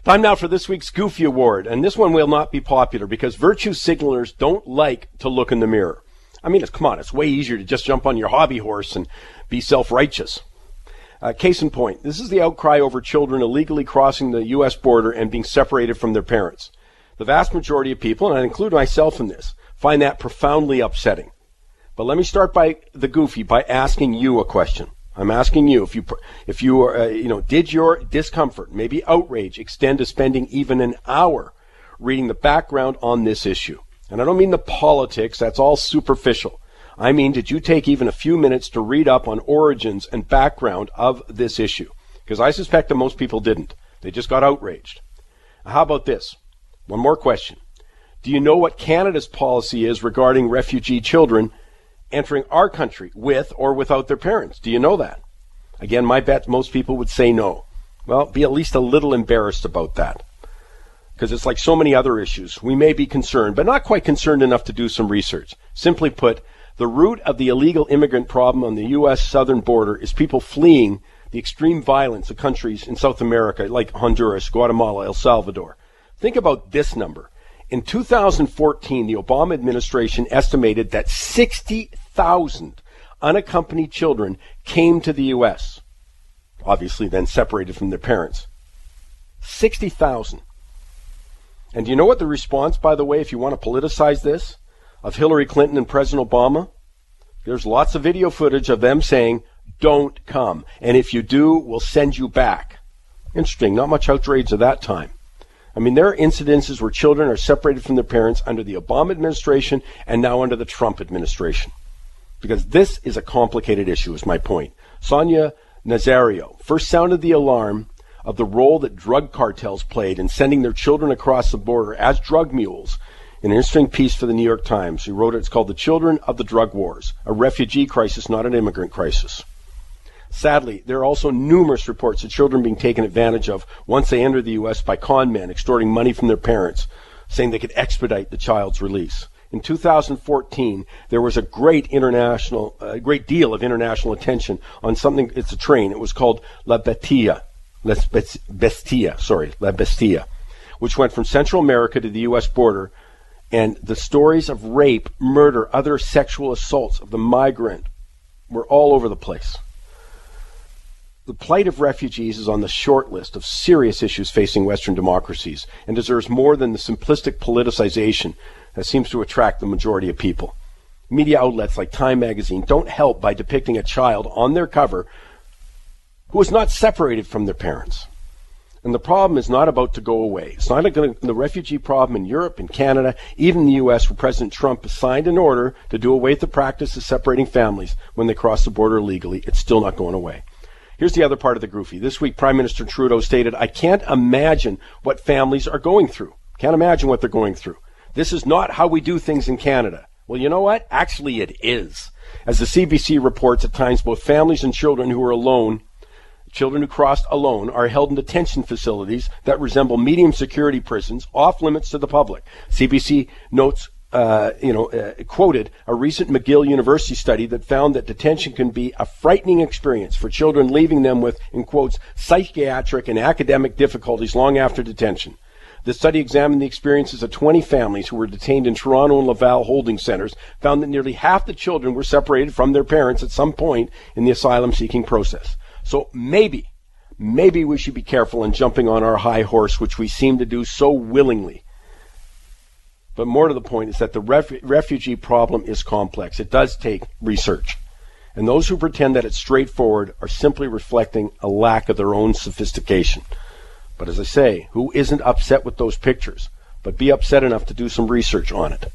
Time now for this week's Goofy Award, and this one will not be popular because virtue signalers don't like to look in the mirror. I mean, come on, it's way easier to just jump on your hobby horse and be self-righteous. Case in point, this is the outcry over children illegally crossing the U.S. border and being separated from their parents. The vast majority of people, and I include myself in this, find that profoundly upsetting. But let me start by asking you a question. I'm asking you if you are, did your discomfort, maybe outrage, extend to spending even an hour reading the background on this issue? And I don't mean the politics, that's all superficial. I mean, did you take even a few minutes to read up on origins and background of this issue? Because I suspect that most people didn't. They just got outraged. How about this? One more question. Do you know what Canada's policy is regarding refugee children entering our country with or without their parents? Do you know that? Again, my bet most people would say no. Well, be at least a little embarrassed about that. Because it's like so many other issues. We may be concerned, but not quite concerned enough to do some research. Simply put, the root of the illegal immigrant problem on the U.S. southern border is people fleeing the extreme violence of countries in South America like Honduras, Guatemala, El Salvador. Think about this number. In 2014, the Obama administration estimated that 60,000 unaccompanied children came to the U.S., obviously then separated from their parents. 60,000. And do you know what the response, by the way, if you want to politicize this, of Hillary Clinton and President Obama? There's lots of video footage of them saying, don't come. And if you do, we'll send you back. Interesting. Not much outrage at that time. I mean, there are incidences where children are separated from their parents under the Obama administration and now under the Trump administration. Because this is a complicated issue, is my point. Sonia Nazario first sounded the alarm of the role that drug cartels played in sending their children across the border as drug mules in an interesting piece for the New York Times. He wrote it. It's called The Children of the Drug Wars, a refugee crisis, not an immigrant crisis. Sadly, there are also numerous reports of children being taken advantage of once they enter the U.S. by con men extorting money from their parents, saying they could expedite the child's release. In 2014, there was a great deal of international attention on something. It's a train. It was called La Bestia, which went from Central America to the U.S. border, and the stories of rape, murder, other sexual assaults of the migrant were all over the place. The plight of refugees is on the short list of serious issues facing Western democracies and deserves more than the simplistic politicization that seems to attract the majority of people. Media outlets like Time magazine don't help by depicting a child on their cover who is not separated from their parents. And the problem is not about to go away. It's not the refugee problem in Europe, in Canada, even in the U.S., where President Trump has signed an order to do away with the practice of separating families when they cross the border illegally. It's still not going away. Here's the other part of the goofy. This week, Prime Minister Trudeau stated, I can't imagine what families are going through. Can't imagine what they're going through. This is not how we do things in Canada. Well, you know what? Actually, it is. As the CBC reports, at times both families and children who are alone, children who crossed alone, are held in detention facilities that resemble medium security prisons, off limits to the public. CBC notes, quoted a recent McGill University study that found that detention can be a frightening experience for children, leaving them with, in quotes, psychiatric and academic difficulties long after detention. The study examined the experiences of 20 families who were detained in Toronto and Laval holding centers, found that nearly half the children were separated from their parents at some point in the asylum-seeking process. So maybe we should be careful in jumping on our high horse, which we seem to do so willingly. But more to the point is that the refugee problem is complex. It does take research. And those who pretend that it's straightforward are simply reflecting a lack of their own sophistication. But as I say, who isn't upset with those pictures? But be upset enough to do some research on it.